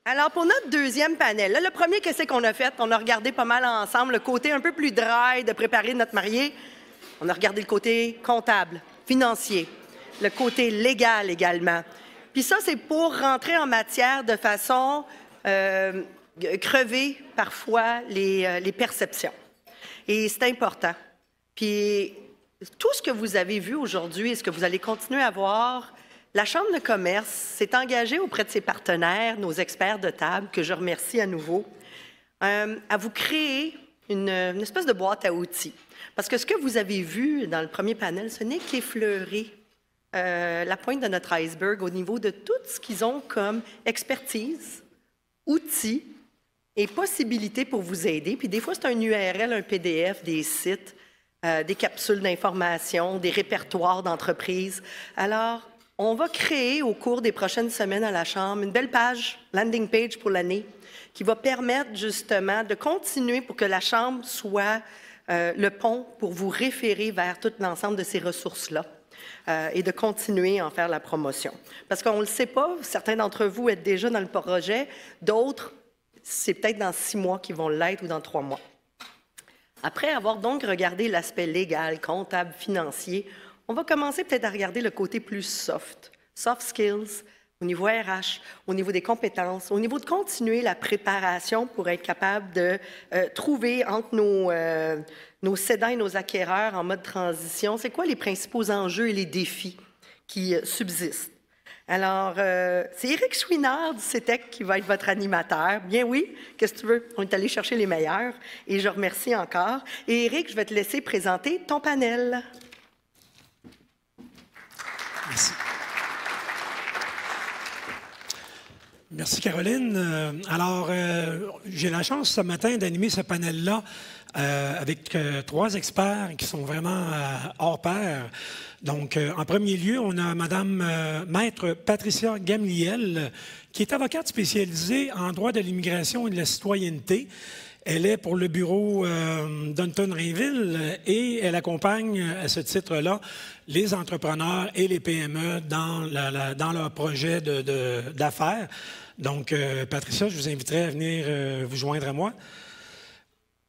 Alors, pour notre deuxième panel, là, le premier, qu'est-ce qu'on a fait? On a regardé pas mal ensemble le côté un peu plus dry de préparer notre mariée. On a regardé le côté comptable, financier, le côté légal également. Puis ça, c'est pour rentrer en matière de façon crever parfois les perceptions. Et c'est important. Puis tout ce que vous avez vu aujourd'hui et ce que vous allez continuer à voir, la Chambre de commerce s'est engagée auprès de ses partenaires, nos experts de table, que je remercie à nouveau, à vous créer une espèce de boîte à outils. Parce que ce que vous avez vu dans le premier panel, ce n'est qu'effleurer la pointe de notre iceberg au niveau de tout ce qu'ils ont comme expertise, outils et possibilités pour vous aider. Puis des fois, c'est un URL, un PDF, des sites, des capsules d'information, des répertoires d'entreprises. Alors, on va créer au cours des prochaines semaines à la Chambre une belle page, landing page pour l'année, qui va permettre justement de continuer pour que la Chambre soit le pont pour vous référer vers tout l'ensemble de ces ressources-là et de continuer à en faire la promotion. Parce qu'on ne le sait pas, certains d'entre vous êtes déjà dans le projet, d'autres, c'est peut-être dans 6 mois qu'ils vont l'être ou dans 3 mois. Après avoir donc regardé l'aspect légal, comptable, financier, on va commencer peut-être à regarder le côté plus soft skills, au niveau RH, au niveau des compétences, au niveau de continuer la préparation pour être capable de trouver entre nos cédants et nos acquéreurs en mode transition, c'est quoi les principaux enjeux et les défis qui subsistent. Alors, c'est Éric Chouinard du CETEC qui va être votre animateur. Bien oui, qu'est-ce que tu veux? On est allé chercher les meilleurs et je remercie encore. Et Éric, je vais te laisser présenter ton panel. Merci. Merci, Caroline. Alors, j'ai la chance ce matin d'animer ce panel-là avec 3 experts qui sont vraiment hors pair. Donc, en premier lieu, on a Madame Maître Patricia Gamliel, qui est avocate spécialisée en droit de l'immigration et de la citoyenneté. Elle est pour le bureau d'Unton-Rainville et elle accompagne à ce titre-là les entrepreneurs et les PME dans leur projet d'affaires. Donc, Patricia, je vous inviterai à venir vous joindre à moi.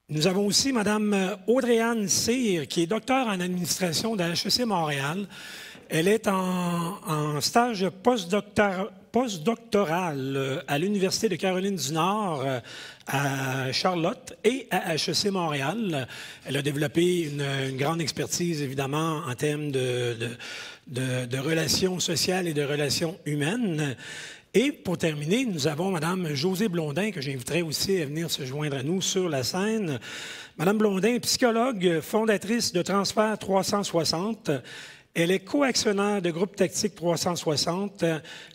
Nous avons aussi Mme Audrey-Anne Cyr, qui est docteure en administration de HEC Montréal. Elle est en stage postdoctoral à l'Université de Caroline du Nord à Charlotte et à HEC Montréal. Elle a développé une grande expertise, évidemment, en termes de relations sociales et de relations humaines. Et pour terminer, nous avons Mme Josée Blondin, que j'inviterai aussi à venir se joindre à nous sur la scène. Mme Blondin, psychologue, fondatrice de Transfert 360. Elle est co-actionnaire de Groupe Tactique 360,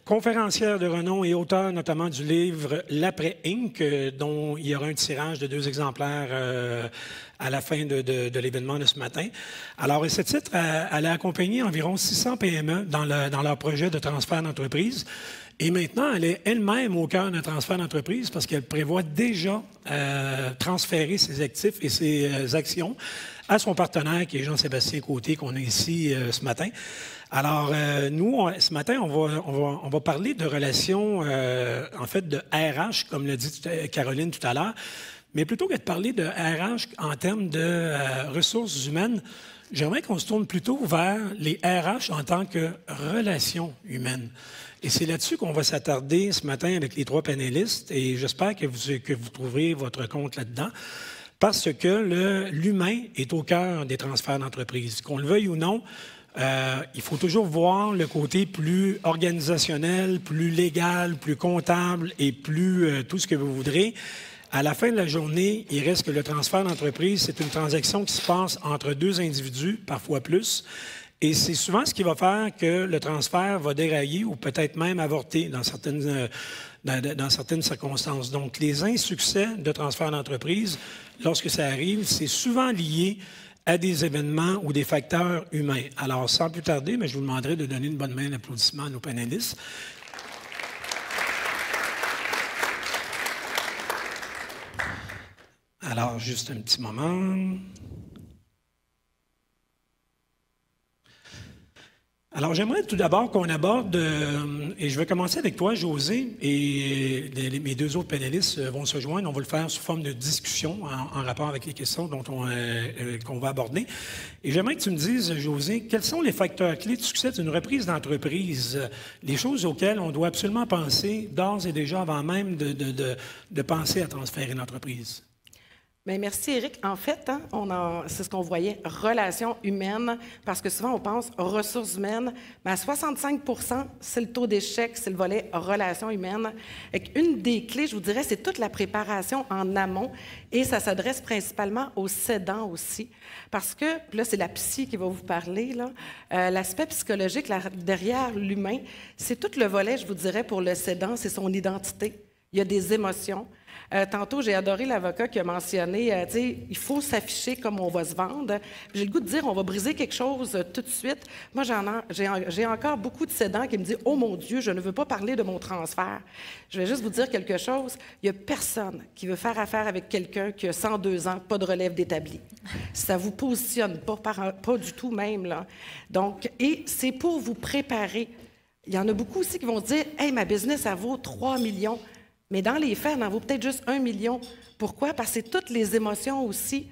conférencière de renom et auteure notamment du livre L'Après Inc., dont il y aura un tirage de 2 exemplaires à la fin de l'événement de ce matin. Alors, à ce titre, elle a accompagné environ 600 PME dans leur projet de transfert d'entreprise. Et maintenant, elle est elle-même au cœur d'un transfert d'entreprise parce qu'elle prévoit déjà transférer ses actifs et ses actions à son partenaire, qui est Jean-Sébastien Côté, qu'on a ici ce matin. Alors, nous, ce matin, on va parler de relations, en fait, de RH, comme l'a dit Caroline tout à l'heure, mais plutôt que de parler de RH en termes de ressources humaines, j'aimerais qu'on se tourne plutôt vers les RH en tant que relations humaines. Et c'est là-dessus qu'on va s'attarder ce matin avec les 3 panélistes et j'espère que vous trouverez votre compte là-dedans parce que l'humain est au cœur des transferts d'entreprise. Qu'on le veuille ou non, il faut toujours voir le côté plus organisationnel, plus légal, plus comptable et plus tout ce que vous voudrez. À la fin de la journée, il reste que le transfert d'entreprise, c'est une transaction qui se passe entre 2 individus, parfois plus. Et c'est souvent ce qui va faire que le transfert va dérailler ou peut-être même avorter dans certaines circonstances. Donc, les insuccès de transfert d'entreprise, lorsque ça arrive, c'est souvent lié à des événements ou des facteurs humains. Alors, sans plus tarder, mais je vous demanderai de donner une bonne main d'applaudissement à nos panélistes. Alors, juste un petit moment. Alors, j'aimerais tout d'abord qu'on aborde, et je vais commencer avec toi, José, et mes deux autres panélistes vont se joindre. On va le faire sous forme de discussion en rapport avec les questions qu'on va aborder. Et j'aimerais que tu me dises, José, quels sont les facteurs clés de succès d'une reprise d'entreprise, les choses auxquelles on doit absolument penser d'ores et déjà avant même de penser à transférer l'entreprise? Bien, merci, Éric. En fait, c'est ce qu'on voyait, relations humaines, parce que souvent, on pense ressources humaines, mais à 65 c'est le taux d'échec, c'est le volet relations humaines. Une des clés, je vous dirais, c'est toute la préparation en amont, et ça s'adresse principalement aux cédants aussi, parce que, là, c'est la psy qui va vous parler, l'aspect psychologique derrière l'humain, c'est tout le volet, je vous dirais, pour le cédant, c'est son identité. Il y a des émotions. Tantôt, j'ai adoré l'avocat qui a mentionné, il faut s'afficher comme on va se vendre. J'ai le goût de dire, on va briser quelque chose tout de suite. Moi, j'ai encore beaucoup de cédants qui me disent, « Oh mon Dieu, je ne veux pas parler de mon transfert. » Je vais juste vous dire quelque chose. Il n'y a personne qui veut faire affaire avec quelqu'un qui a 102 ans, pas de relève d'établi. Ça ne vous positionne pas du tout même, là. Donc, et c'est pour vous préparer. Il y en a beaucoup aussi qui vont se dire, « Hey, ma business, ça vaut 3 millions. » Mais dans les faits, elle en vaut peut-être juste 1 million. Pourquoi? Parce que c'est toutes les émotions aussi,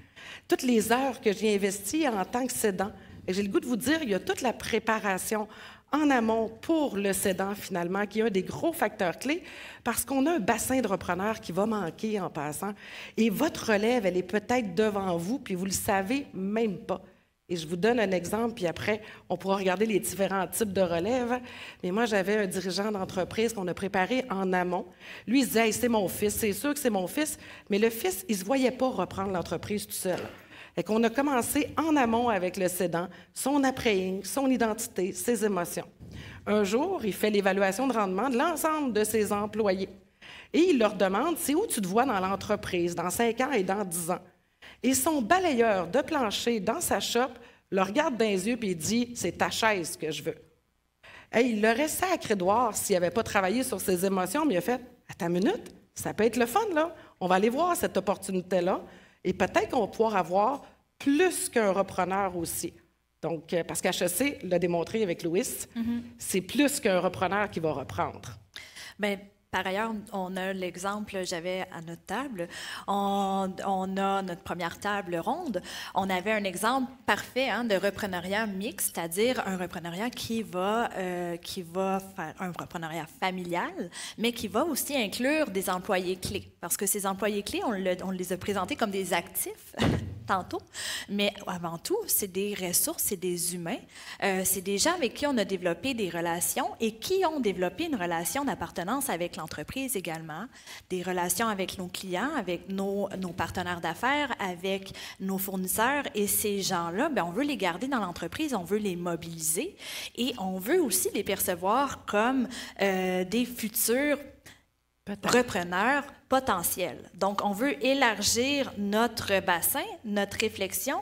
toutes les heures que j'ai investies en tant que cédant. Et j'ai le goût de vous dire, il y a toute la préparation en amont pour le cédant, finalement, qui est un des gros facteurs clés, parce qu'on a un bassin de repreneurs qui va manquer en passant. Et votre relève, elle est peut-être devant vous, puis vous ne le savez même pas. Et je vous donne un exemple, puis après, on pourra regarder les différents types de relèves. Mais moi, j'avais un dirigeant d'entreprise qu'on a préparé en amont. Lui, il se disait, hey, c'est mon fils, c'est sûr que c'est mon fils. Mais le fils, il ne se voyait pas reprendre l'entreprise tout seul. Et qu'on a commencé en amont avec le cédant, son après-ing, son identité, ses émotions. Un jour, il fait l'évaluation de rendement de l'ensemble de ses employés. Et il leur demande, c'est où tu te vois dans l'entreprise, dans 5 ans et dans 10 ans? Et son balayeur de plancher dans sa shop le regarde dans les yeux et il dit « C'est ta chaise que je veux. » Hey, il l'aurait sacré d'oire s'il n'avait pas travaillé sur ses émotions, mais il a fait « Attends une minute, ça peut être le fun, là. On va aller voir cette opportunité-là et peut-être qu'on va pouvoir avoir plus qu'un repreneur aussi. » Donc, parce qu'HEC l'a démontré avec Louis, c'est plus qu'un repreneur qui va reprendre. Bien, par ailleurs, on a l'exemple, j'avais à notre table, on a notre première table ronde, on avait un exemple parfait de repreneuriat mixte, c'est-à-dire un repreneuriat qui va faire un repreneuriat familial, mais qui va aussi inclure des employés clés. Parce que ces employés clés, on les a présentés comme des actifs tantôt, mais avant tout, c'est des ressources, c'est des humains, c'est des gens avec qui on a développé des relations et qui ont développé une relation d'appartenance avec l'entreprise également, des relations avec nos clients, avec nos partenaires d'affaires, avec nos fournisseurs. Et ces gens-là, bien, on veut les garder dans l'entreprise, on veut les mobiliser et on veut aussi les percevoir comme des futurs repreneurs potentiels. Donc, on veut élargir notre bassin, notre réflexion,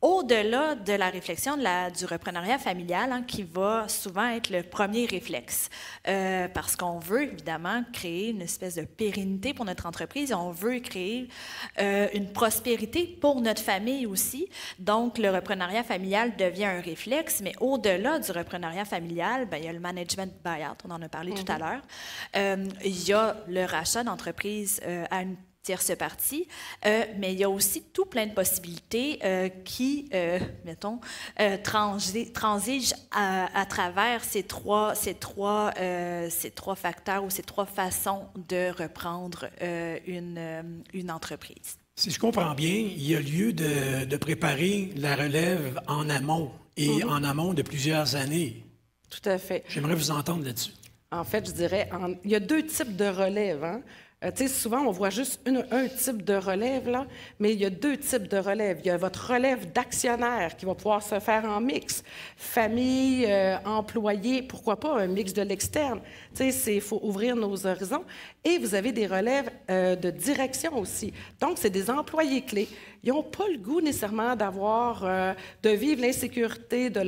au-delà de la réflexion du repreneuriat familial, qui va souvent être le premier réflexe. Parce qu'on veut, évidemment, créer une espèce de pérennité pour notre entreprise. On veut créer une prospérité pour notre famille aussi. Donc, le repreneuriat familial devient un réflexe, mais au-delà du repreneuriat familial, bien, il y a le management buyout, on en a parlé tout à l'heure. Il y a le rachat d'entreprise à une tierce partie, mais il y a aussi tout plein de possibilités qui, mettons, transigent à travers ces trois facteurs ou ces trois façons de reprendre une entreprise. Si je comprends bien, il y a lieu de préparer la relève en amont et en amont de plusieurs années. Tout à fait. J'aimerais vous entendre là-dessus. En fait, je dirais, il y a 2 types de relève, souvent, on voit juste un type de relève, là, mais il y a 2 types de relève. Il y a votre relève d'actionnaire qui va pouvoir se faire en mix. Famille, employés, pourquoi pas un mix de l'externe. Il faut ouvrir nos horizons. Et vous avez des relèves de direction aussi. Donc, c'est des employés clés. Ils n'ont pas le goût nécessairement de vivre l'insécurité de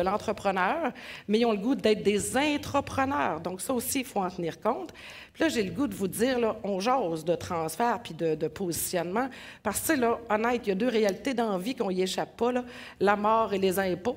l'entrepreneur, mais ils ont le goût d'être des intrapreneurs. Donc, ça aussi, il faut en tenir compte. Puis là, j'ai le goût de vous dire, là, on jase de transfert puis de positionnement. Parce que, là, honnête, il y a 2 réalités dans la vie qu'on n'y échappe pas, là, la mort et les impôts.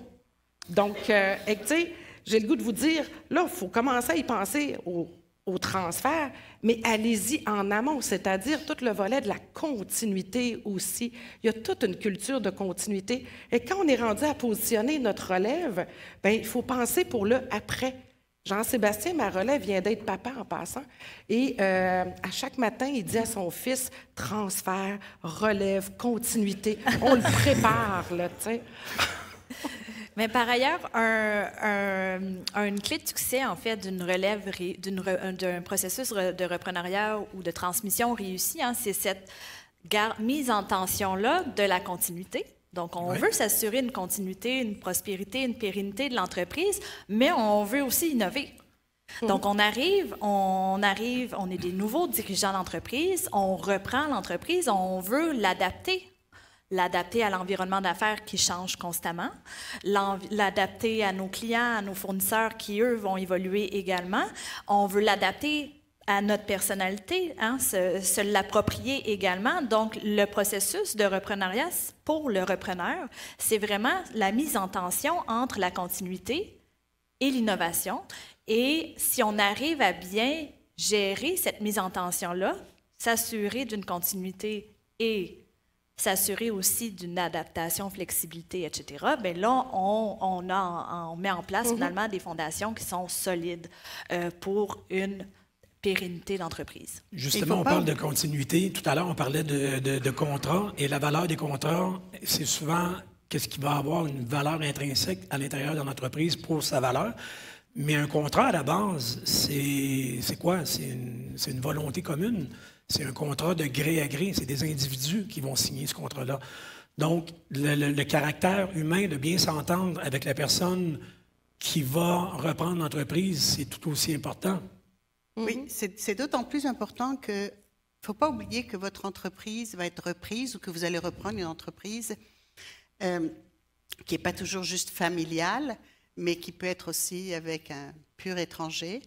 Donc, et tu sais, j'ai le goût de vous dire, là, il faut commencer à y penser au transfert, mais allez-y en amont, c'est-à-dire tout le volet de la continuité aussi. Il y a toute une culture de continuité. Et quand on est rendu à positionner notre relève, bien, il faut penser pour le après. Jean-Sébastien, ma relève, vient d'être papa en passant. Et à chaque matin, il dit à son fils, transfert, relève, continuité. On le prépare, là, tu sais. Mais par ailleurs, une clé de succès, en fait, d'une relève, d'un processus de reprenariat ou de transmission réussi, hein, c'est cette mise en tension-là de la continuité. Donc, on veut s'assurer une continuité, une prospérité, une pérennité de l'entreprise, mais on veut aussi innover. Donc, on est des nouveaux dirigeants d'entreprise, on reprend l'entreprise, on veut l'adapter à l'environnement d'affaires qui change constamment, l'adapter à nos clients, à nos fournisseurs qui, eux, vont évoluer également. On veut l'adapter à notre personnalité, hein, se l'approprier également. Donc, le processus de reprenariat pour le repreneur, c'est vraiment la mise en tension entre la continuité et l'innovation. Et si on arrive à bien gérer cette mise en tension-là, s'assurer d'une continuité et s'assurer aussi d'une adaptation, flexibilité, etc., bien là, on met en place finalement des fondations qui sont solides pour une pérennité d'entreprise. Justement, on parle de continuité. Tout à l'heure, on parlait de contrats et la valeur des contrats, c'est souvent qu'est-ce qui va avoir une valeur intrinsèque à l'intérieur de l'entreprise pour sa valeur. Mais un contrat, à la base, c'est quoi? C'est une volonté commune. C'est un contrat de gré à gré. C'est des individus qui vont signer ce contrat-là. Donc, le caractère humain de bien s'entendre avec la personne qui va reprendre l'entreprise, c'est tout aussi important. Oui, c'est d'autant plus important que il ne faut pas oublier que votre entreprise va être reprise ou que vous allez reprendre une entreprise qui n'est pas toujours juste familiale, mais qui peut être aussi avec un pur étranger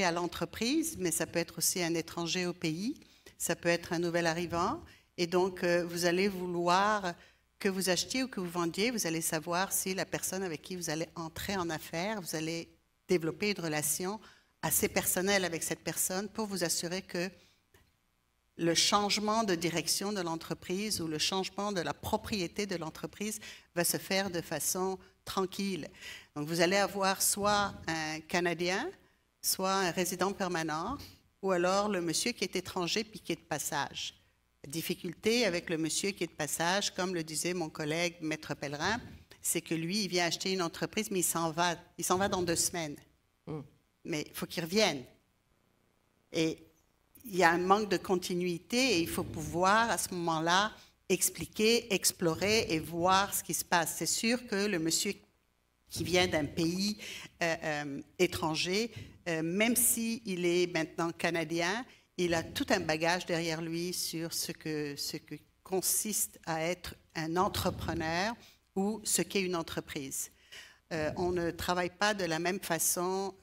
à l'entreprise, mais ça peut être aussi un étranger au pays, ça peut être un nouvel arrivant. Et donc, vous allez vouloir que vous achetiez ou que vous vendiez, vous allez savoir si la personne avec qui vous allez entrer en affaires, vous allez développer une relation assez personnelle avec cette personne pour vous assurer que le changement de direction de l'entreprise ou le changement de la propriété de l'entreprise va se faire de façon tranquille. Donc, vous allez avoir soit un Canadien, soit un résident permanent, ou alors le monsieur qui est étranger puis qui est de passage. La difficulté avec le monsieur qui est de passage, comme le disait mon collègue Maître Pellerin, c'est que lui, il vient acheter une entreprise, mais il s'en va dans 2 semaines. Mais il faut qu'il revienne. Et il y a un manque de continuité et il faut pouvoir, à ce moment-là, expliquer, explorer et voir ce qui se passe. C'est sûr que le monsieur qui vient d'un pays étranger, même s'il est maintenant canadien, il a tout un bagage derrière lui sur ce que consiste à être un entrepreneur ou ce qu'est une entreprise. On ne travaille pas de la même façon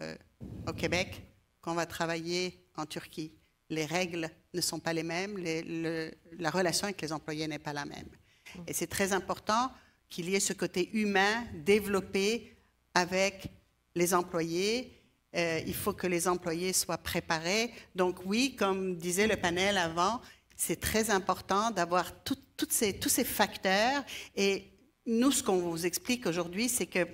au Québec qu'on va travailler en Turquie. Les règles ne sont pas les mêmes, la relation avec les employés n'est pas la même. Et c'est très important qu'il y ait ce côté humain développé avec les employés. Il faut que les employés soient préparés. Donc oui, comme disait le panel avant, c'est très important d'avoir tous ces facteurs. Et nous, ce qu'on vous explique aujourd'hui, c'est que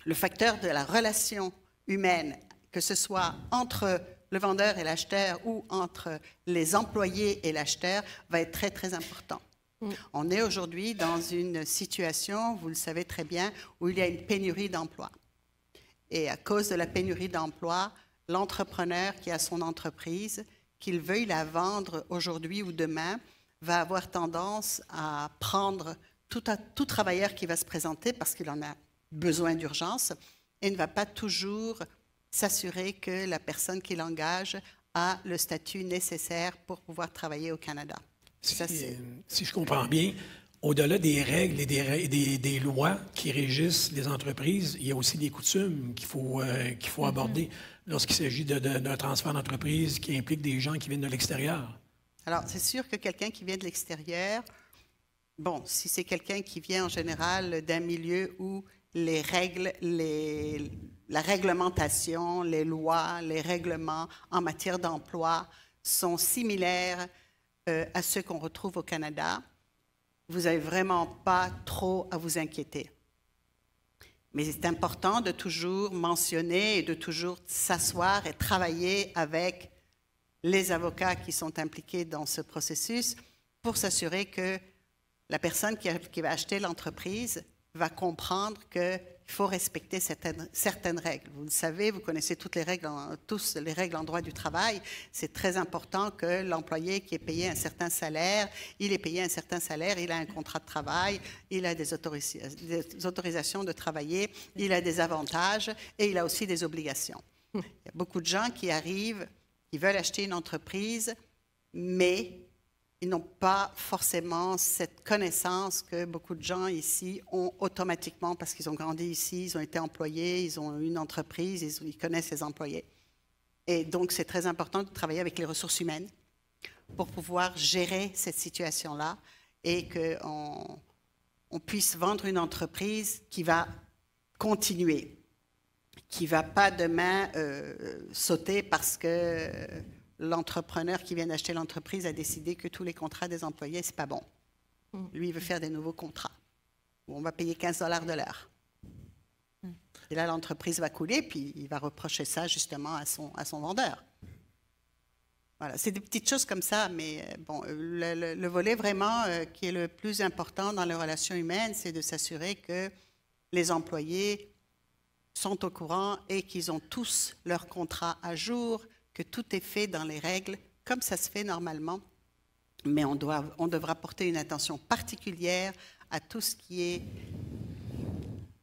le facteur de la relation humaine, que ce soit entre le vendeur et l'acheteur ou entre les employés et l'acheteur, va être très, très important. On est aujourd'hui dans une situation, vous le savez très bien, où il y a une pénurie d'emplois. Et à cause de la pénurie d'emplois, l'entrepreneur qui a son entreprise, qu'il veuille la vendre aujourd'hui ou demain, va avoir tendance à prendre tout travailleur qui va se présenter parce qu'il en a besoin d'urgence et ne va pas toujours s'assurer que la personne qu'il engage a le statut nécessaire pour pouvoir travailler au Canada. Si je comprends bien, au-delà des règles et des lois qui régissent les entreprises, il y a aussi des coutumes qu'il faut aborder lorsqu'il s'agit d'un transfert d'entreprise qui implique des gens qui viennent de l'extérieur. Alors, c'est sûr que quelqu'un qui vient de l'extérieur, bon, si c'est quelqu'un qui vient en général d'un milieu où les règles, la réglementation, les lois, les règlements en matière d'emploi sont similaires à ceux qu'on retrouve au Canada. Vous n'avez vraiment pas trop à vous inquiéter. Mais c'est important de toujours mentionner et de toujours s'asseoir et travailler avec les avocats qui sont impliqués dans ce processus pour s'assurer que la personne qui va acheter l'entreprise va comprendre qu'il faut respecter certaines règles. Vous le savez, vous connaissez tous les règles en droit du travail. C'est très important que l'employé qui est payé un certain salaire, il est payé un certain salaire, il a un contrat de travail, il a des autorisations de travailler, il a des avantages et il a aussi des obligations. Il y a beaucoup de gens qui arrivent, qui veulent acheter une entreprise, mais ils n'ont pas forcément cette connaissance que beaucoup de gens ici ont automatiquement parce qu'ils ont grandi ici, ils ont été employés, ils ont une entreprise, ils connaissent les employés. Et donc, c'est très important de travailler avec les ressources humaines pour pouvoir gérer cette situation-là et qu'on puisse vendre une entreprise qui va continuer, qui ne va pas demain sauter parce que l'entrepreneur qui vient d'acheter l'entreprise a décidé que tous les contrats des employés, ce n'est pas bon. Lui, il veut faire des nouveaux contrats où on va payer 15 $ de l'heure. Et là, l'entreprise va couler, puis il va reprocher ça justement à son vendeur. Voilà, c'est des petites choses comme ça, mais bon, le volet vraiment qui est le plus important dans les relations humaines, c'est de s'assurer que les employés sont au courant et qu'ils ont tous leur contrat à jour, que tout est fait dans les règles, comme ça se fait normalement. Mais on devra porter une attention particulière à tout ce qui est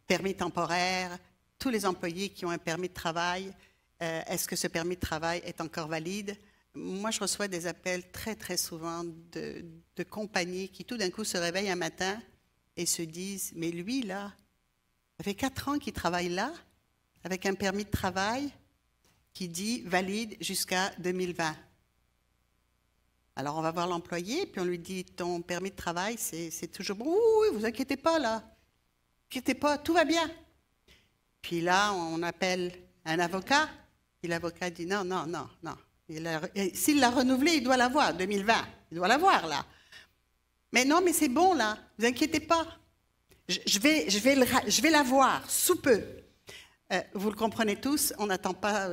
permis temporaire, tous les employés qui ont un permis de travail. Est-ce que ce permis de travail est encore valide? Moi, je reçois des appels très, très souvent de compagnies qui, tout d'un coup, se réveillent un matin et se disent « Mais lui, là, ça fait 4 ans qu'il travaille là, avec un permis de travail, qui dit valide jusqu'à 2020. Alors, on va voir l'employé, puis on lui dit, ton permis de travail, c'est toujours bon. Oui, vous inquiétez pas, là. Inquiétez pas, tout va bien. Puis là, on appelle un avocat, et l'avocat dit, non. S'il l'a renouvelé, il doit l'avoir, 2020. Il doit l'avoir, là. Mais non, mais c'est bon, là. Vous inquiétez pas. Je vais l'avoir, sous peu. Vous le comprenez tous, on n'attend pas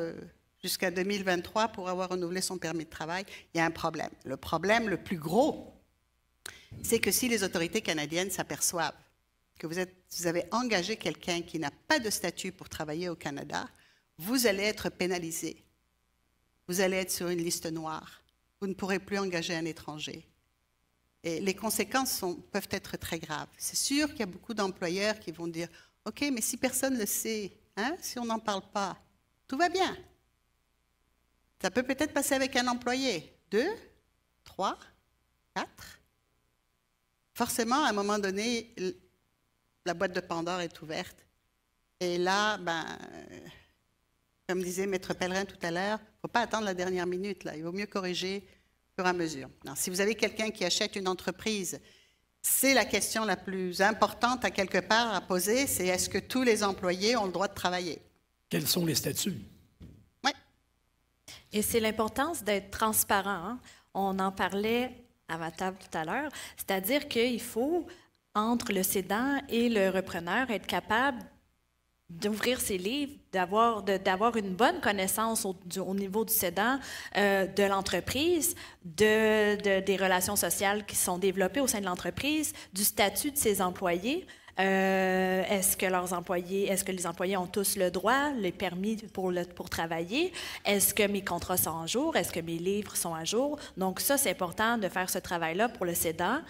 jusqu'à 2023 pour avoir renouvelé son permis de travail. Il y a un problème. Le problème le plus gros, c'est que si les autorités canadiennes s'aperçoivent que vous avez engagé quelqu'un qui n'a pas de statut pour travailler au Canada, vous allez être pénalisé. Vous allez être sur une liste noire. Vous ne pourrez plus engager un étranger. Et les conséquences peuvent être très graves. C'est sûr qu'il y a beaucoup d'employeurs qui vont dire « OK, mais si personne ne le sait, si on n'en parle pas, tout va bien. » Ça peut peut-être passer avec un employé. 2, 3, 4. Forcément, à un moment donné, la boîte de Pandore est ouverte. Et là, comme disait Maître Pellerin tout à l'heure, il ne faut pas attendre la dernière minute. Là. Il vaut mieux corriger au fur et à mesure. Alors, si vous avez quelqu'un qui achète une entreprise, c'est la question la plus importante à quelque part à poser, c'est est-ce que tous les employés ont le droit de travailler? Quels sont les statuts? Oui. Et c'est l'importance d'être transparent. Hein? On en parlait à ma table tout à l'heure, c'est-à-dire qu'il faut, entre le cédant et le repreneur, être capable d'ouvrir ses livres, d'avoir une bonne connaissance au niveau du cédant, de l'entreprise, des relations sociales qui sont développées au sein de l'entreprise, du statut de ses employés. Est-ce que les employés ont tous le droit, les permis pour travailler? Est-ce que mes contrats sont à jour? Est-ce que mes livres sont à jour? Donc ça, c'est important de faire ce travail-là pour le cédant.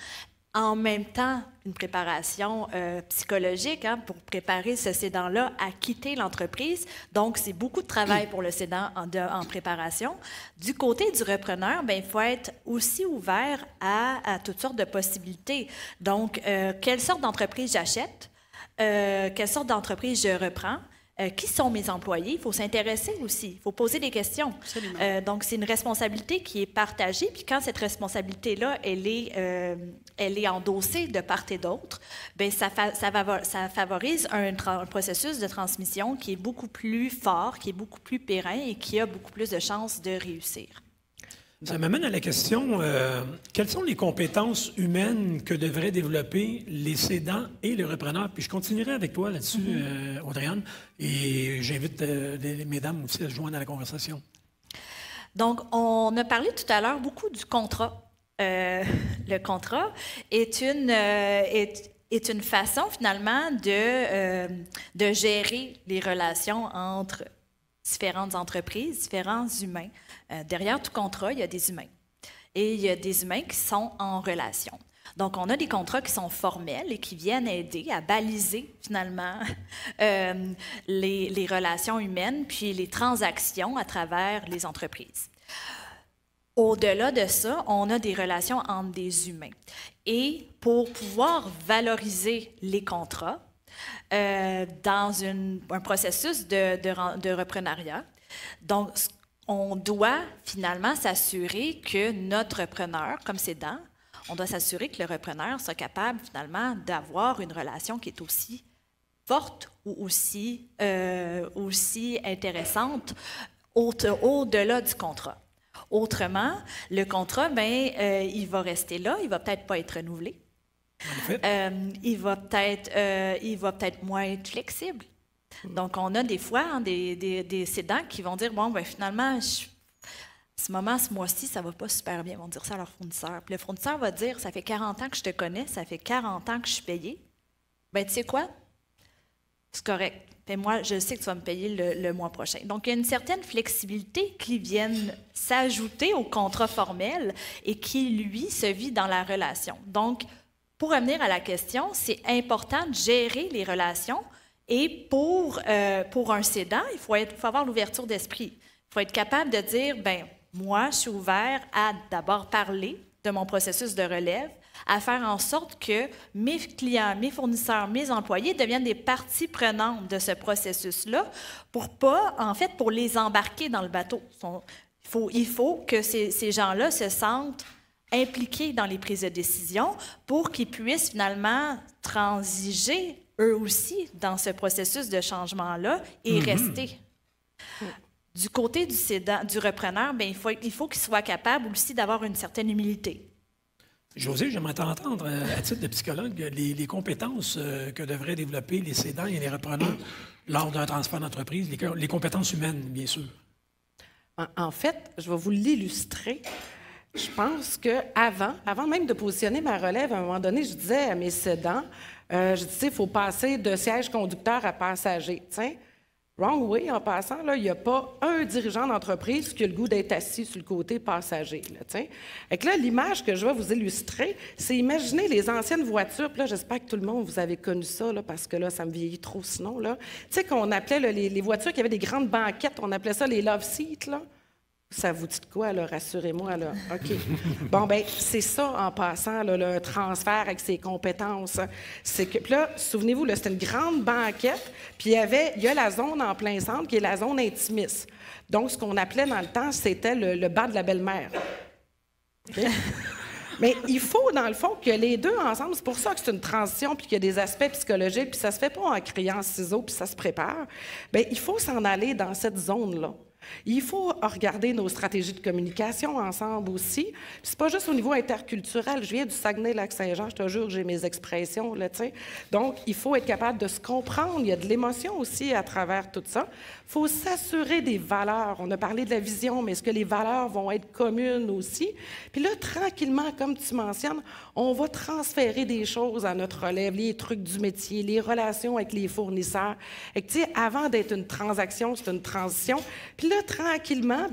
En même temps, une préparation psychologique pour préparer ce cédant-là à quitter l'entreprise. Donc, c'est beaucoup de travail pour le cédant en préparation. Du côté du repreneur, il faut être aussi ouvert à toutes sortes de possibilités. Donc, quelle sorte d'entreprise j'achète? Quelle sorte d'entreprise je reprends? qui sont mes employés. Il faut s'intéresser aussi, il faut poser des questions. Donc, c'est une responsabilité qui est partagée. Puis quand cette responsabilité-là, elle est endossée de part et d'autre, bien, ça favorise un processus de transmission qui est beaucoup plus fort, qui est beaucoup plus périn et qui a beaucoup plus de chances de réussir. Ça m'amène à la question, quelles sont les compétences humaines que devraient développer les cédants et les repreneurs? Puis je continuerai avec toi là-dessus, Audrey-Anne, et j'invite les mesdames aussi à se joindre à la conversation. Donc, on a parlé tout à l'heure beaucoup du contrat. Le contrat est une façon, finalement, de gérer les relations entre différentes entreprises, différents humains. Derrière tout contrat, il y a des humains. Et il y a des humains qui sont en relation. Donc, on a des contrats qui sont formels et qui viennent aider à baliser, finalement, les relations humaines puis les transactions à travers les entreprises. Au-delà de ça, on a des relations entre des humains. Et pour pouvoir valoriser les contrats dans un processus de reprenariat, donc, on doit finalement s'assurer que notre repreneur, comme cédant, on doit s'assurer que le repreneur soit capable finalement d'avoir une relation qui est aussi forte ou aussi intéressante au-delà du contrat. Autrement, le contrat, il va rester là, il va peut-être pas être renouvelé. Il va peut-être moins être flexible. Donc, on a des fois des cédants qui vont dire, bon, finalement, ce mois-ci, ça va pas super bien. Ils vont dire ça à leur fournisseur. Puis le fournisseur va dire, ça fait 40 ans que je te connais, ça fait 40 ans que je suis payé. Bien, tu sais quoi? C'est correct. Et moi, je sais que tu vas me payer le mois prochain. Donc, il y a une certaine flexibilité qui vient s'ajouter au contrat formel et qui, lui, se vit dans la relation. Donc, pour revenir à la question, c'est important de gérer les relations. Et pour un cédant, il faut avoir l'ouverture d'esprit. Il faut être capable de dire, moi, je suis ouvert à d'abord parler de mon processus de relève, à faire en sorte que mes clients, mes fournisseurs, mes employés deviennent des parties prenantes de ce processus-là pour les embarquer dans le bateau. Il faut que ces gens-là se sentent impliqués dans les prises de décision pour qu'ils puissent finalement transiger eux aussi dans ce processus de changement-là et rester. Du côté du repreneur, il faut qu'il soit capable aussi d'avoir une certaine humilité. José, j'aimerais t'entendre, à titre de psychologue, les compétences que devraient développer les cédants et les repreneurs lors d'un transfert d'entreprise, les compétences humaines, bien sûr. En fait, je vais vous l'illustrer. Je pense qu'avant même de positionner ma relève, à un moment donné, je disais à mes cédants, je disais, il faut passer de siège conducteur à passager. Tiens, wrong way, en passant, là, il n'y a pas un dirigeant d'entreprise qui a le goût d'être assis sur le côté passager. Là, l'image que je vais vous illustrer, c'est imaginer les anciennes voitures. Puis là, j'espère que tout le monde, vous avez connu ça, là, parce que là, ça me vieillit trop sinon. Tu sais qu'on appelait les voitures qui avaient des grandes banquettes, on appelait ça les love seats, là. Ça vous dit de quoi, là? Rassurez-moi, là. OK. Bon, c'est ça, en passant, là, le transfert avec ses compétences. C'est que, puis là, souvenez-vous, là, c'était une grande banquette, puis il y a la zone en plein centre, qui est la zone intimiste. Donc, ce qu'on appelait dans le temps, c'était le banc de la belle-mère. Okay? Mais il faut, dans le fond, que les deux ensemble, c'est pour ça que c'est une transition, puis qu'il y a des aspects psychologiques, puis ça se fait pas en criant ciseaux, puis ça se prépare. Bien, il faut s'en aller dans cette zone-là. Il faut regarder nos stratégies de communication ensemble aussi. C'est pas juste au niveau interculturel. Je viens du Saguenay-Lac-Saint-Jean, je te jure que j'ai mes expressions, là, tu sais. Donc, il faut être capable de se comprendre. Il y a de l'émotion aussi à travers tout ça. Il faut s'assurer des valeurs. On a parlé de la vision, mais est-ce que les valeurs vont être communes aussi? Puis là, tranquillement, comme tu mentionnes, on va transférer des choses à notre relève, les trucs du métier, les relations avec les fournisseurs. Et tu sais, avant d'être une transaction, c'est une transition. Puis là, tranquillement,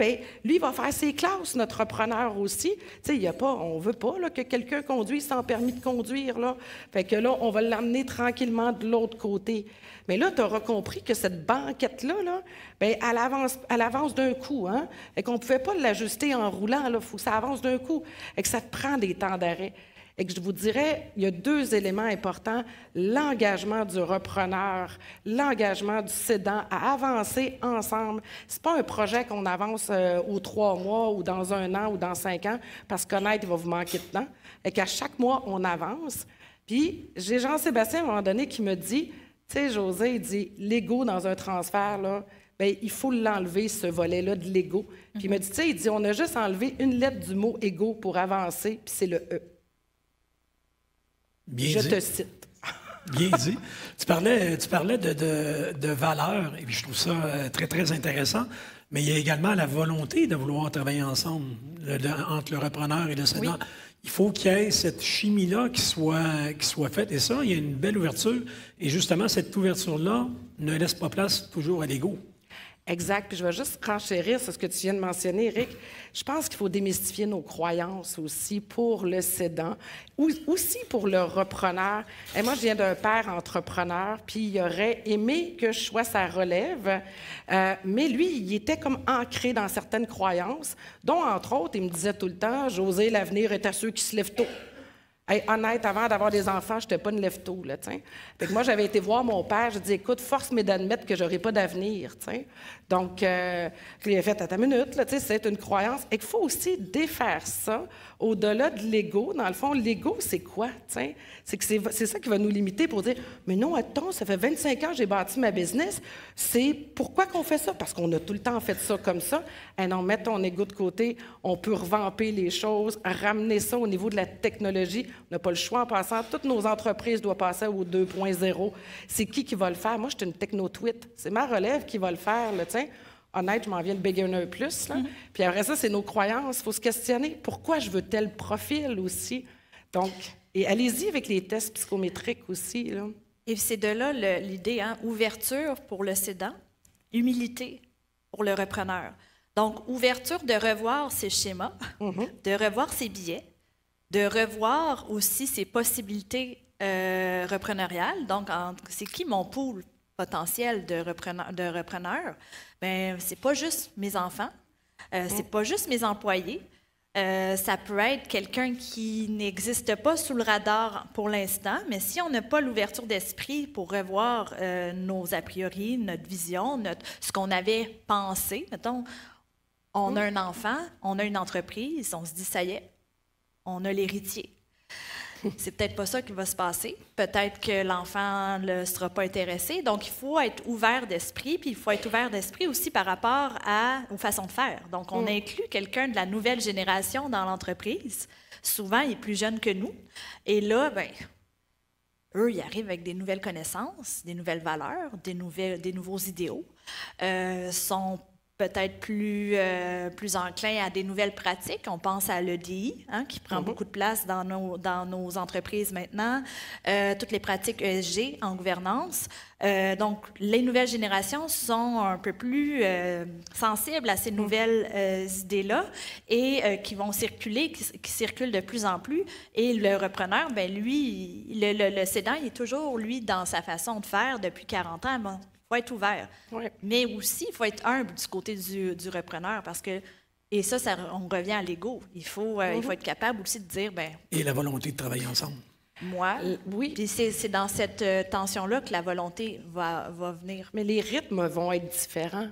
lui, il va faire ses classes, notre repreneur aussi. Tu sais, on veut pas là, que quelqu'un conduise sans permis de conduire, là. Fait que là, on va l'amener tranquillement de l'autre côté. Mais là, tu auras compris que cette banquette-là, là, elle avance d'un coup, hein? Et qu'on ne pouvait pas l'ajuster en roulant, là. Il faut que ça avance d'un coup. Et que ça te prend des temps d'arrêt. Et que je vous dirais, il y a 2 éléments importants, l'engagement du repreneur, l'engagement du cédant à avancer ensemble. C'est pas un projet qu'on avance aux 3 mois ou dans 1 an ou dans 5 ans, parce qu'honnête, il va vous manquer de temps. Et qu'à chaque mois, on avance. Puis, j'ai Jean-Sébastien, à un moment donné, qui me dit, tu sais, José, il dit, l'ego dans un transfert, là, bien, il faut l'enlever, ce volet-là de l'ego. Puis il me dit, tu sais, il dit, on a juste enlevé une lettre du mot ego pour avancer, puis c'est le E. Bien Je dit. te cite. Bien dit. Tu parlais de valeurs, et puis je trouve ça très, très intéressant, mais il y a également la volonté de vouloir travailler ensemble entre le repreneur et le cédant. Oui. Il faut qu'il y ait cette chimie-là qui soit faite, et ça, il y a une belle ouverture, et justement, cette ouverture-là ne laisse pas place toujours à l'ego. Exact. Puis je vais juste renchérir sur ce que tu viens de mentionner, Éric. Je pense qu'il faut démystifier nos croyances aussi pour le cédant, ou aussi pour le repreneur. Et moi, je viens d'un père entrepreneur, puis il aurait aimé que je sois sa relève, mais lui, il était comme ancré dans certaines croyances, dont, entre autres, il me disait tout le temps, « José, l'avenir est à ceux qui se lèvent tôt. » Hey, honnête, avant d'avoir des enfants, je n'étais pas une lève-tôt, là, tiens. Fait que moi, j'avais été voir mon père, je dis, écoute, force-moi d'admettre que je n'aurai pas d'avenir, tiens. Donc, il a fait, à ta minute, là, tu sais, c'est une croyance. Et qu'il faut aussi défaire ça au-delà de l'ego. Dans le fond, l'ego, c'est quoi, tiens? C'est que c'est ça qui va nous limiter pour dire, mais non, attends, ça fait 25 ans que j'ai bâti ma business. C'est pourquoi qu'on fait ça? Parce qu'on a tout le temps fait ça comme ça. Et non, mets ton ego de côté, on peut revamper les choses, ramener ça au niveau de la technologie. On n'a pas le choix en passant. Toutes nos entreprises doivent passer au 2.0. C'est qui va le faire? Moi, je suis une techno-tweet. C'est ma relève qui va le faire, là, tiens. Honnête, je m'en viens le beginner plus. Là. Puis après ça, c'est nos croyances. Il faut se questionner. Pourquoi je veux tel profil aussi? Donc, et allez-y avec les tests psychométriques aussi, là. Et c'est de là l'idée, hein? Ouverture pour le cédant, humilité pour le repreneur. Donc, ouverture de revoir ses schémas, de revoir ses billets, de revoir aussi ses possibilités repreneuriales. Donc, c'est qui mon pool potentiel de repreneurs? Bien, c'est pas juste mes enfants, c'est pas juste mes employés. Ça peut être quelqu'un qui n'existe pas sous le radar pour l'instant, mais si on n'a pas l'ouverture d'esprit pour revoir nos a priori, notre vision, ce qu'on avait pensé, mettons, on a un enfant, on a une entreprise, on se dit, ça y est, on a l'héritier. C'est peut-être pas ça qui va se passer. Peut-être que l'enfant ne sera pas intéressé. Donc, il faut être ouvert d'esprit, puis il faut être ouvert d'esprit aussi par rapport aux façons de faire. Donc, on inclut quelqu'un de la nouvelle génération dans l'entreprise. Souvent, il est plus jeune que nous. Et là, bien, eux, ils arrivent avec des nouvelles connaissances, des nouvelles valeurs, des nouveaux idéaux, sont peut-être plus enclin à des nouvelles pratiques. On pense à l'EDI, hein, qui prend beaucoup de place dans nos entreprises maintenant, toutes les pratiques ESG en gouvernance. Donc, les nouvelles générations sont un peu plus sensibles à ces nouvelles idées-là et qui vont circuler, qui circulent de plus en plus. Et le repreneur, bien, lui, le cédant, il est toujours, lui, dans sa façon de faire depuis 40 ans. Bon, il faut être ouvert. Oui. Mais aussi, il faut être humble du côté du repreneur parce que, et ça on revient à l'ego. Il faut être capable aussi de dire, ben. Et la volonté de travailler ensemble. Moi, oui. Puis c'est dans cette tension-là que la volonté va venir. Mais les rythmes vont être différents.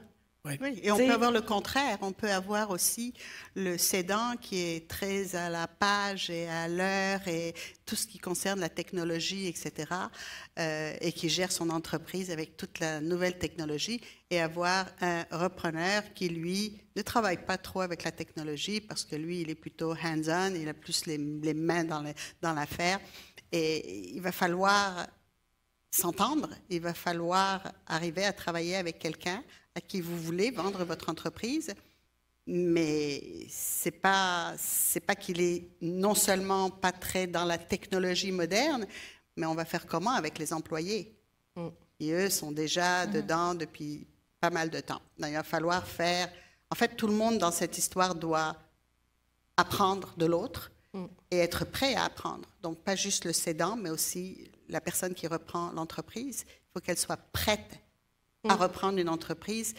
Oui. Oui, et on peut avoir le contraire. On peut avoir aussi le cédant qui est très à la page et à l'heure et tout ce qui concerne la technologie, etc., et qui gère son entreprise avec toute la nouvelle technologie, et avoir un repreneur qui, lui, ne travaille pas trop avec la technologie parce que lui, il est plutôt hands-on, il a plus les mains dans l'affaire. Et il va falloir s'entendre, il va falloir arriver à travailler avec quelqu'un à qui vous voulez vendre votre entreprise, mais c'est pas qu'il est non seulement pas très dans la technologie moderne, mais on va faire comment avec les employés? Et eux sont déjà dedans depuis pas mal de temps. Donc, il va falloir faire... En fait, tout le monde dans cette histoire doit apprendre de l'autre et être prêt à apprendre. Donc, pas juste le cédant, mais aussi la personne qui reprend l'entreprise. Il faut qu'elle soit prête à reprendre une entreprise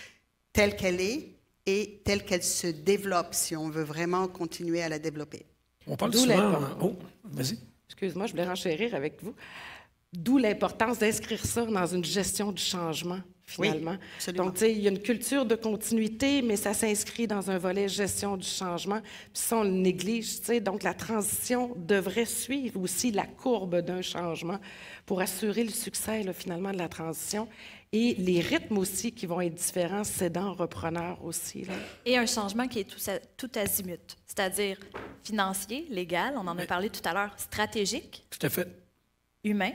telle qu'elle est et telle qu'elle se développe, si on veut vraiment continuer à la développer. On parle souvent... Oh, vas-y. excuse-moi, je voulais renchérir avec vous. D'où l'importance d'inscrire ça dans une gestion du changement, finalement. Oui, absolument. Donc, tu sais, il y a une culture de continuité, mais ça s'inscrit dans un volet gestion du changement. Puis ça, on le néglige, tu sais. Donc, la transition devrait suivre aussi la courbe d'un changement pour assurer le succès, là, finalement, de la transition. Et les rythmes aussi qui vont être différents, cédants, repreneurs aussi. Là. Et un changement qui est tout azimut, c'est-à-dire financier, légal, on en a parlé tout à l'heure, stratégique, Tout à fait. humain.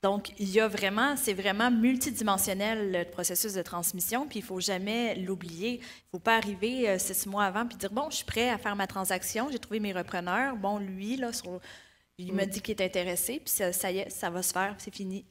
Donc, il y a vraiment, c'est vraiment multidimensionnel le processus de transmission, puis il ne faut jamais l'oublier. Il ne faut pas arriver 6 mois avant puis dire, bon, je suis prêt à faire ma transaction, j'ai trouvé mes repreneurs, bon, lui, là, il m'a dit qu'il est intéressé, puis ça y est, ça va se faire, c'est fini.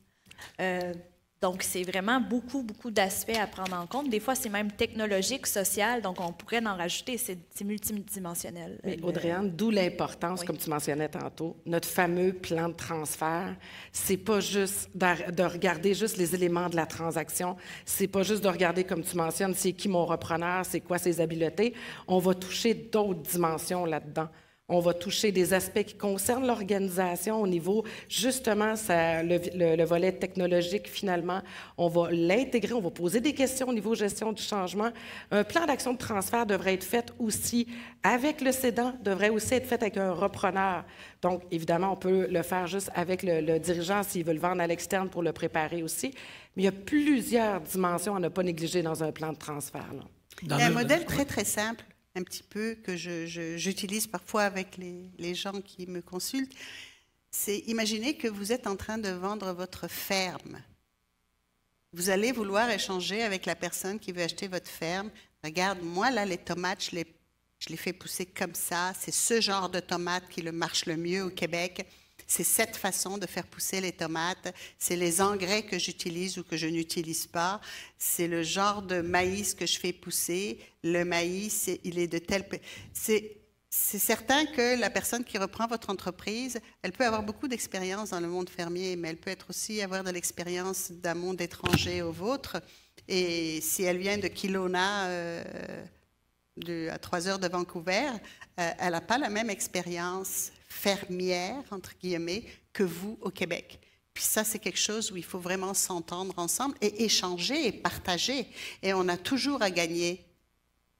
Donc, c'est vraiment beaucoup, beaucoup d'aspects à prendre en compte. Des fois, c'est même technologique, social, donc on pourrait en rajouter. C'est multidimensionnel. Mais Audrey-Anne, d'où l'importance, Oui. comme tu mentionnais tantôt, notre fameux plan de transfert. C'est pas juste de regarder juste les éléments de la transaction. C'est pas juste de regarder, comme tu mentionnes, c'est qui mon repreneur, c'est quoi ses habiletés. On va toucher d'autres dimensions là-dedans. On va toucher des aspects qui concernent l'organisation au niveau, justement, le volet technologique, finalement. On va l'intégrer, on va poser des questions au niveau gestion du changement. Un plan d'action de transfert devrait être fait aussi avec le cédant, devrait aussi être fait avec un repreneur. Donc, évidemment, on peut le faire juste avec le dirigeant s'il veut le vendre à l'externe pour le préparer aussi. Mais il y a plusieurs dimensions à ne pas négliger dans un plan de transfert. Là. Il y a un modèle très, très simple, un petit peu, que j'utilise parfois avec les gens qui me consultent. C'est imaginer que vous êtes en train de vendre votre ferme. Vous allez vouloir échanger avec la personne qui veut acheter votre ferme. Regarde, moi, là, les tomates, je les fais pousser comme ça. C'est ce genre de tomates qui marche le mieux au Québec. C'est cette façon de faire pousser les tomates. C'est les engrais que j'utilise ou que je n'utilise pas. C'est le genre de maïs que je fais pousser. Le maïs, il est de tel... C'est certain que la personne qui reprend votre entreprise, elle peut avoir beaucoup d'expérience dans le monde fermier, mais elle peut aussi avoir de l'expérience d'un monde étranger au vôtre. Et si elle vient de Kelowna, à 3 heures de Vancouver, elle n'a pas la même expérience fermière, entre guillemets, que vous au Québec. Puis ça, c'est quelque chose où il faut vraiment s'entendre ensemble et échanger et partager. Et on a toujours à gagner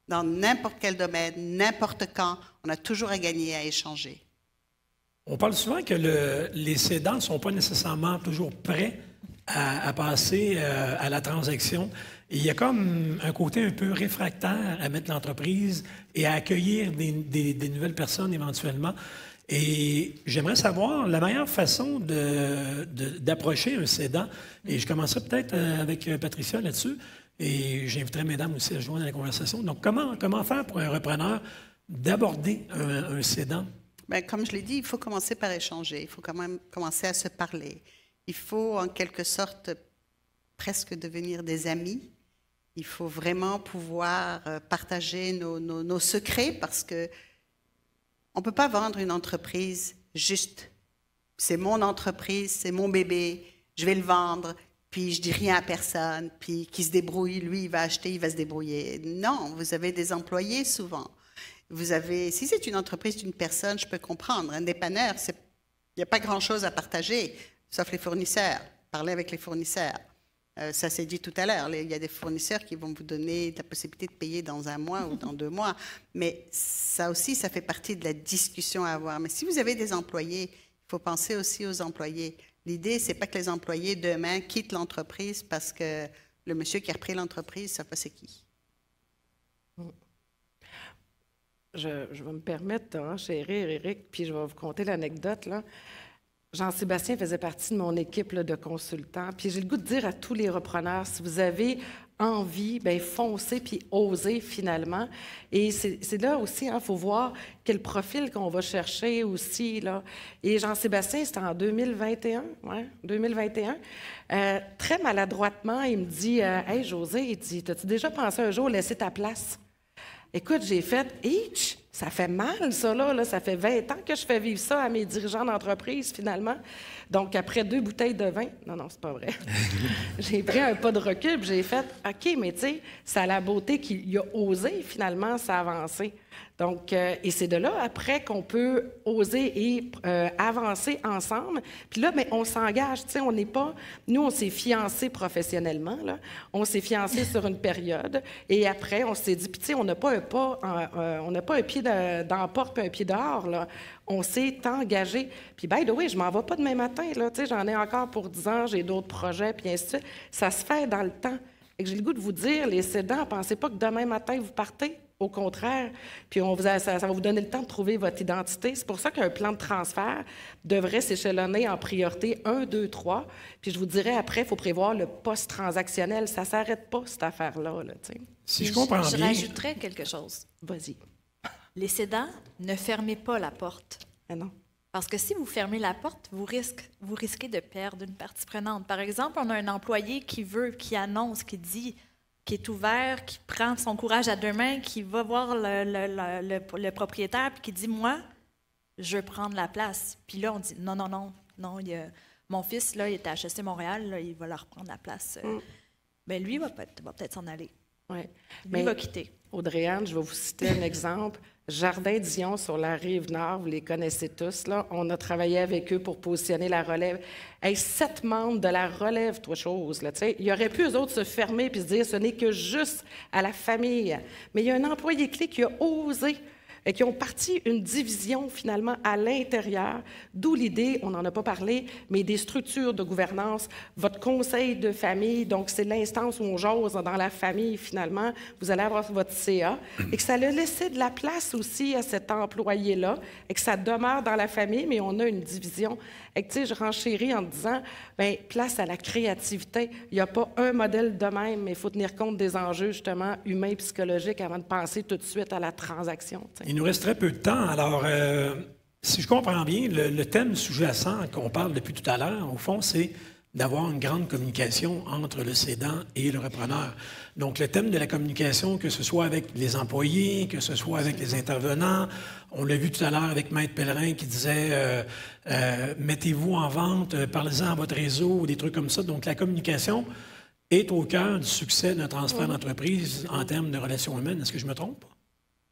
dans n'importe quel domaine, n'importe quand, on a toujours à gagner à échanger. On parle souvent que les cédants ne sont pas nécessairement toujours prêts à passer à la transaction. Et il y a comme un côté un peu réfractaire à mettre l'entreprise et à accueillir des nouvelles personnes éventuellement. Et j'aimerais savoir la meilleure façon d'approcher un cédant. Et je commencerai peut-être avec Patricia là-dessus. Et j'inviterai mesdames aussi à se joindre à la conversation. Donc, comment faire pour un repreneur d'aborder un cédant? Bien, comme je l'ai dit, il faut commencer par échanger. Il faut quand même commencer à se parler. Il faut, en quelque sorte, presque devenir des amis. Il faut vraiment pouvoir partager nos secrets parce que on ne peut pas vendre une entreprise juste. C'est mon entreprise, c'est mon bébé, je vais le vendre, puis je dis rien à personne, puis qui se débrouille, lui, il va acheter, il va se débrouiller. Non, vous avez des employés souvent. Si c'est une entreprise d'une personne, je peux comprendre. Un dépanneur, il n'y a pas grand-chose à partager, sauf les fournisseurs. Parlez avec les fournisseurs. Ça s'est dit tout à l'heure, il y a des fournisseurs qui vont vous donner la possibilité de payer dans 1 mois ou dans 2 mois. Mais ça aussi, ça fait partie de la discussion à avoir. Mais si vous avez des employés, il faut penser aussi aux employés. L'idée, c'est pas que les employés, demain, quittent l'entreprise parce que le monsieur qui a repris l'entreprise, ça ne sait pas c'est qui. Je vais me permettre de renchérir, Éric, puis je vais vous conter l'anecdote, là. Jean-Sébastien faisait partie de mon équipe là, de consultants. Puis j'ai le goût de dire à tous les repreneurs, si vous avez envie, bien, foncez puis osez finalement. Et c'est là aussi, il faut voir quel profil qu'on va chercher aussi. Là. Et Jean-Sébastien, c'était en 2021. Ouais, 2021. Très maladroitement, il me dit « Hey, José, il dit, t'as-tu déjà pensé un jour laisser ta place? » Écoute, j'ai fait « Hitch! » Ça fait mal, ça, là. Ça fait 20 ans que je fais vivre ça à mes dirigeants d'entreprise, finalement. Donc, après 2 bouteilles de vin, non, c'est pas vrai. J'ai pris un pas de recul, puis j'ai fait, OK, mais tu sais, c'est à la beauté qu'il a osé, finalement, s'avancer. Donc, et c'est de là, après, qu'on peut oser et avancer ensemble. Puis là, mais on s'engage, tu sais, on n'est pas... Nous, on s'est fiancés professionnellement, là. On s'est fiancés sur une période, et après, on s'est dit, puis tu sais, on n'a pas un pas, on n'a pas un pied dans la porte puis un pied dehors, là. On s'est engagé. Puis, by the way, je m'en vais pas demain matin, là. Tu sais, j'en ai encore pour 10 ans, j'ai d'autres projets, puis ainsi de suite. Ça se fait dans le temps. Et j'ai le goût de vous dire, les cédants, pensez pas que demain matin, vous partez. Au contraire, puis ça va vous donner le temps de trouver votre identité. C'est pour ça qu'un plan de transfert devrait s'échelonner en priorité 1, 2, 3. Puis je vous dirais, après, il faut prévoir le post-transactionnel. Ça ne s'arrête pas, cette affaire-là. Là, si je comprends je bien... rajouterais quelque chose. Vas-y. Les cédants, ne fermez pas la porte. Ah non. Parce que si vous fermez la porte, vous risquez de perdre une partie prenante. Par exemple, on a un employé qui annonce, qui dit... qui est ouvert, qui prend son courage à 2 mains, qui va voir le propriétaire, puis qui dit, moi, je veux prendre la place. Puis là, on dit, non, mon fils, là, il est à HEC Montréal, là, il va leur prendre la place. Bien, lui, il va peut-être s'en aller. Ouais. Lui, il va quitter. Audrey-Anne, je vais vous citer un exemple. Jardin Dion sur la Rive-Nord, vous les connaissez tous, là. On a travaillé avec eux pour positionner la relève. 7 membres de la relève, toi chose, là, tu sais. Il aurait pu, eux autres, se fermer puis se dire, ce n'est que juste à la famille. Mais il y a un employé clé qui a osé et qui ont parti une division, finalement, à l'intérieur, d'où l'idée, on n'en a pas parlé, mais des structures de gouvernance, votre conseil de famille, donc c'est l'instance où on jase dans la famille, finalement, vous allez avoir votre CA, et que ça a laissé de la place aussi à cet employé-là, et que ça demeure dans la famille, mais on a une division. Et que, tu sais, je renchéris en disant, bien, place à la créativité. Il n'y a pas un modèle de même, mais il faut tenir compte des enjeux, justement, humains, psychologiques, avant de penser tout de suite à la transaction. T'sais. Il nous reste très peu de temps. Alors, si je comprends bien, le thème sous-jacent qu'on parle depuis tout à l'heure, au fond, c'est d'avoir une grande communication entre le cédant et le repreneur. Donc, le thème de la communication, que ce soit avec les employés, que ce soit avec les intervenants, on l'a vu tout à l'heure avec Maître Pellerin qui disait mettez-vous en vente, parlez-en à votre réseau, ou des trucs comme ça. Donc, la communication est au cœur du succès d'un transfert d'entreprise en termes de relations humaines. Est-ce que je me trompe?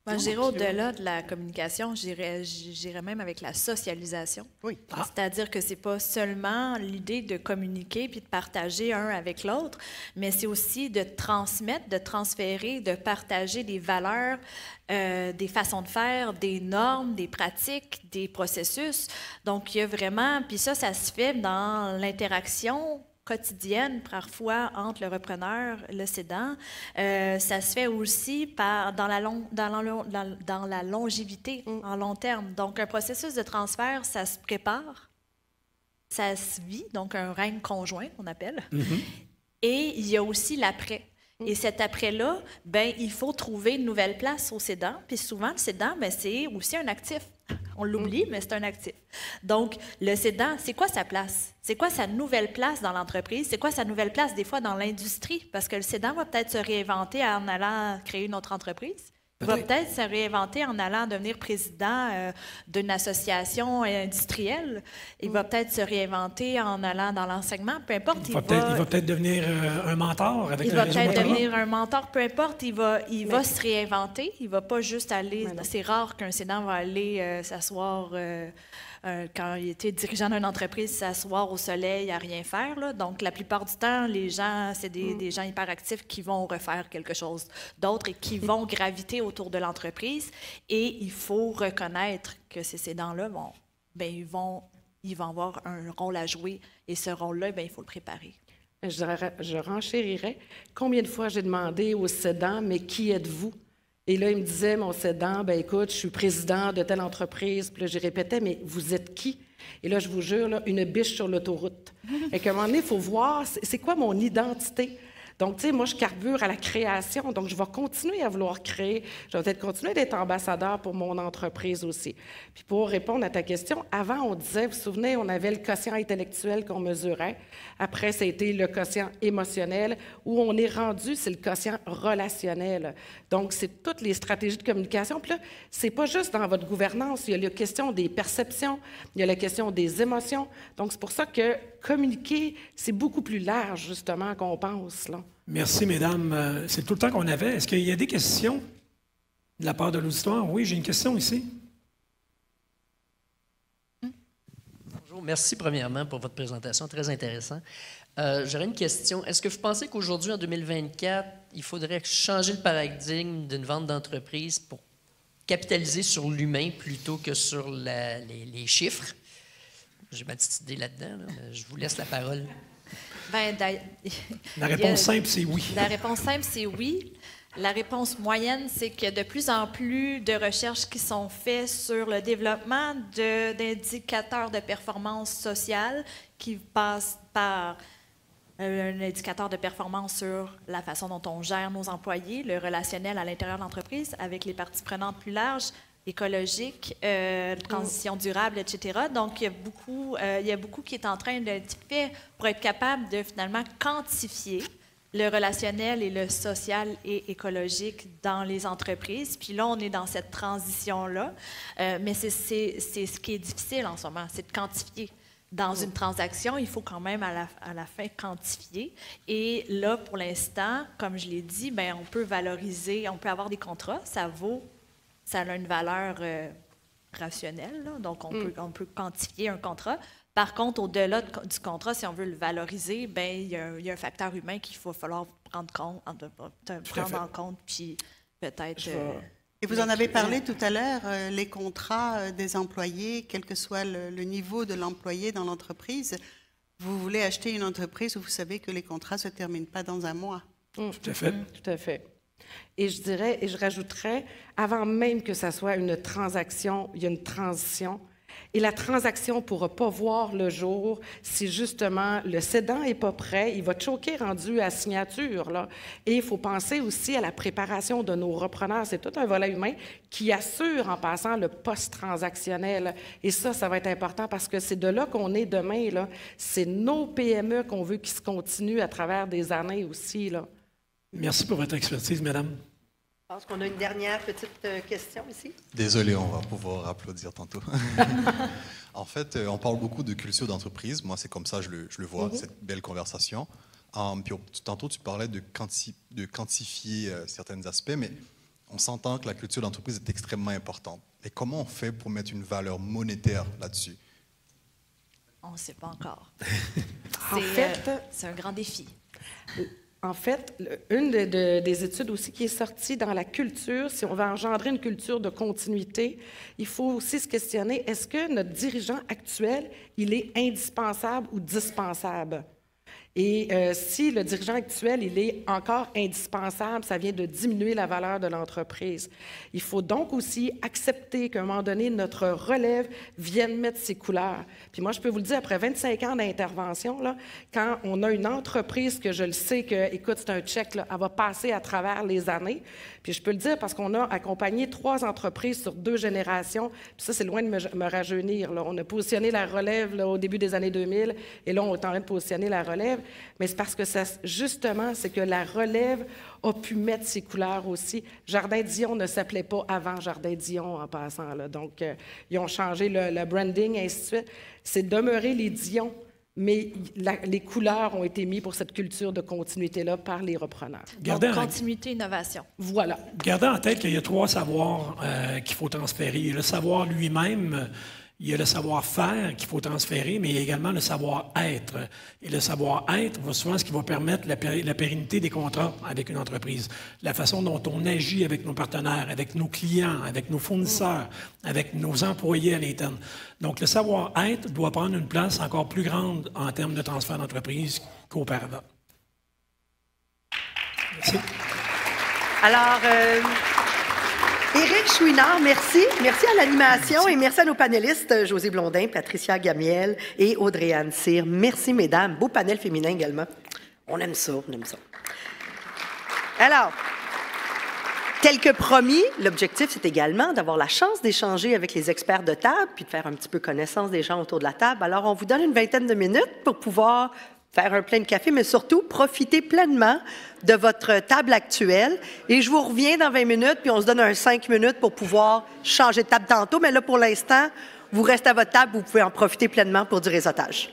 Moi, je dirais au-delà de la communication, j'irais même avec la socialisation. Oui. C'est-à-dire que c'est pas seulement l'idée de communiquer puis de partager un avec l'autre, mais c'est aussi de transmettre, de transférer, de partager des valeurs, des façons de faire, des normes, des pratiques, des processus. Donc, il y a vraiment... Puis ça se fait dans l'interaction quotidienne, parfois, entre le repreneur et le cédant. Ça se fait aussi dans la longévité, en long terme. Donc, un processus de transfert, ça se prépare, ça se vit, donc un règne conjoint, on appelle. Et il y a aussi l'après. Et cet après-là, ben, il faut trouver une nouvelle place au cédant. Puis souvent, le cédant, ben, c'est aussi un actif. On l'oublie, mais c'est un actif. Donc, le cédant, c'est quoi sa place? C'est quoi sa nouvelle place dans l'entreprise? C'est quoi sa nouvelle place, des fois, dans l'industrie? Parce que le cédant va peut-être se réinventer en allant créer une autre entreprise. Il va peut-être se réinventer en allant devenir président d'une association industrielle. Il va peut-être se réinventer en allant dans l'enseignement. Peu importe. Il va peut-être devenir un mentor avec il va peut-être devenir un mentor. Peu importe. Il va se réinventer. Il ne va pas juste aller... C'est rare qu'un cédant va aller s'asseoir... quand il était dirigeant d'une entreprise, s'asseoir au soleil à rien faire. Là. Donc, la plupart du temps, les gens, c'est des gens hyperactifs qui vont refaire quelque chose d'autre et qui vont graviter autour de l'entreprise. Et il faut reconnaître que ces cédants-là, ils vont avoir un rôle à jouer. Et ce rôle-là, il faut le préparer. Je renchérirais. Combien de fois j'ai demandé aux cédants, mais qui êtes-vous? Et là, il me disait, mon cédant, bien écoute, je suis président de telle entreprise. Puis là, je répétais, mais vous êtes qui? Et là, je vous jure, là, une biche sur l'autoroute. Et qu'à un moment donné, il faut voir, c'est quoi mon identité? Donc, tu sais, moi, je carbure à la création, donc je vais continuer à vouloir créer. Je vais peut-être continuer d'être ambassadeur pour mon entreprise aussi. Puis pour répondre à ta question, avant, on disait, vous vous souvenez, on avait le quotient intellectuel qu'on mesurait. Après, ça a été le quotient émotionnel. Où on est rendu, c'est le quotient relationnel. Donc, c'est toutes les stratégies de communication. Puis là, c'est pas juste dans votre gouvernance. Il y a la question des perceptions, il y a la question des émotions. Donc, c'est pour ça que communiquer, c'est beaucoup plus large, justement, qu'on pense, là. Merci, mesdames. C'est tout le temps qu'on avait. Est-ce qu'il y a des questions de la part de l'auditoire? Oui, j'ai une question ici. Bonjour. Merci, premièrement, pour votre présentation. Très intéressant. J'aurais une question. Est-ce que vous pensez qu'aujourd'hui, en 2024, il faudrait changer le paradigme d'une vente d'entreprise pour capitaliser sur l'humain plutôt que sur les chiffres? J'ai ma petite idée là-dedans. Là. Je vous laisse la parole. Bien, la réponse simple, c'est oui. La réponse simple, c'est oui. La réponse moyenne, c'est qu'il y a de plus en plus de recherches qui sont faites sur le développement d'indicateurs de performance sociale qui passent par un indicateur de performance sur la façon dont on gère nos employés, le relationnel à l'intérieur de l'entreprise avec les parties prenantes plus larges, écologique, transition durable, etc. Donc, il y a beaucoup qui est en train d'être fait pour être capable de finalement quantifier le relationnel et le social et écologique dans les entreprises. Puis là, on est dans cette transition-là. Mais c'est ce qui est difficile en ce moment, c'est de quantifier. Dans une transaction, il faut quand même à la fin quantifier. Et là, pour l'instant, comme je l'ai dit, bien, on peut valoriser, on peut avoir des contrats, ça a une valeur rationnelle, là, donc on peut quantifier un contrat. Par contre, au-delà du contrat, si on veut le valoriser, bien, il y a un facteur humain qu'il va falloir prendre en compte, puis peut-être... Et vous en avez parlé tout à l'heure, les contrats des employés, quel que soit le niveau de l'employé dans l'entreprise, vous voulez acheter une entreprise où vous savez que les contrats ne se terminent pas dans un mois. Tout à fait. Tout à fait. Et je dirais, et je rajouterais, avant même que ça soit une transaction, il y a une transition. Et la transaction ne pourra pas voir le jour si justement le cédant n'est pas prêt. Il va choquer rendu à signature, là. Et il faut penser aussi à la préparation de nos repreneurs. C'est tout un volet humain qui assure en passant le post-transactionnel. Et ça va être important parce que c'est de là qu'on est demain, là. C'est nos PME qu'on veut qui se continuent à travers des années aussi, là. Merci pour votre expertise, madame. Je pense qu'on a une dernière petite question ici. Désolé, on va pouvoir applaudir tantôt. En fait, on parle beaucoup de culture d'entreprise. Moi, c'est comme ça, je le vois, cette belle conversation. Puis, tantôt, tu parlais de quantifier certains aspects, mais on s'entend que la culture d'entreprise est extrêmement importante. Et comment on fait pour mettre une valeur monétaire là-dessus? On ne sait pas encore. C'est un grand défi. En fait, une des études aussi qui est sortie dans la culture, si on veut engendrer une culture de continuité, il faut aussi se questionner, est-ce que notre dirigeant actuel, il est indispensable ou dispensable? Et si le dirigeant actuel, il est encore indispensable, ça vient de diminuer la valeur de l'entreprise. Il faut donc aussi accepter qu'à un moment donné, notre relève vienne mettre ses couleurs. Puis moi, je peux vous le dire, après 25 ans d'intervention, là, quand on a une entreprise que je le sais que, écoute, c'est un check, là, elle va passer à travers les années. Puis je peux le dire parce qu'on a accompagné 3 entreprises sur 2 générations. Puis ça, c'est loin de me rajeunir, là. On a positionné la relève là, au début des années 2000 et là, on est en train de positionner la relève. Mais c'est parce que ça, justement, c'est que la relève a pu mettre ses couleurs aussi. Jardin-Dion ne s'appelait pas avant Jardin-Dion en passant, là. Donc, ils ont changé le branding, et ainsi de suite. C'est demeurer les Dion, mais les couleurs ont été mises pour cette culture de continuité-là par les repreneurs. Donc, continuité, innovation. Voilà. Gardez en tête qu'il y a 3 savoirs qu'il faut transférer. Il y a le savoir lui-même, il y a le savoir-faire qu'il faut transférer, mais il y a également le savoir-être. Et le savoir-être va souvent ce qui va permettre la pérennité des contrats avec une entreprise. La façon dont on agit avec nos partenaires, avec nos clients, avec nos fournisseurs, avec nos employés à l'interne. Donc, le savoir-être doit prendre une place encore plus grande en termes de transfert d'entreprise qu'auparavant. Merci. Alors, Éric Chouinard, merci. Merci à l'animation et merci à nos panélistes, José Blondin, Patricia Gamiel et Audrey-Anne Cyr. Merci, mesdames. Beau panel féminin également. On aime ça, on aime ça. Alors, tel que promis, l'objectif, c'est également d'avoir la chance d'échanger avec les experts de table puis de faire un petit peu connaissance des gens autour de la table. Alors, on vous donne une vingtaine de minutes pour pouvoir faire un plein de café, mais surtout profiter pleinement de votre table actuelle. Et je vous reviens dans 20 minutes, puis on se donne un 5 minutes pour pouvoir changer de table tantôt. Mais là, pour l'instant, vous restez à votre table, vous pouvez en profiter pleinement pour du réseautage.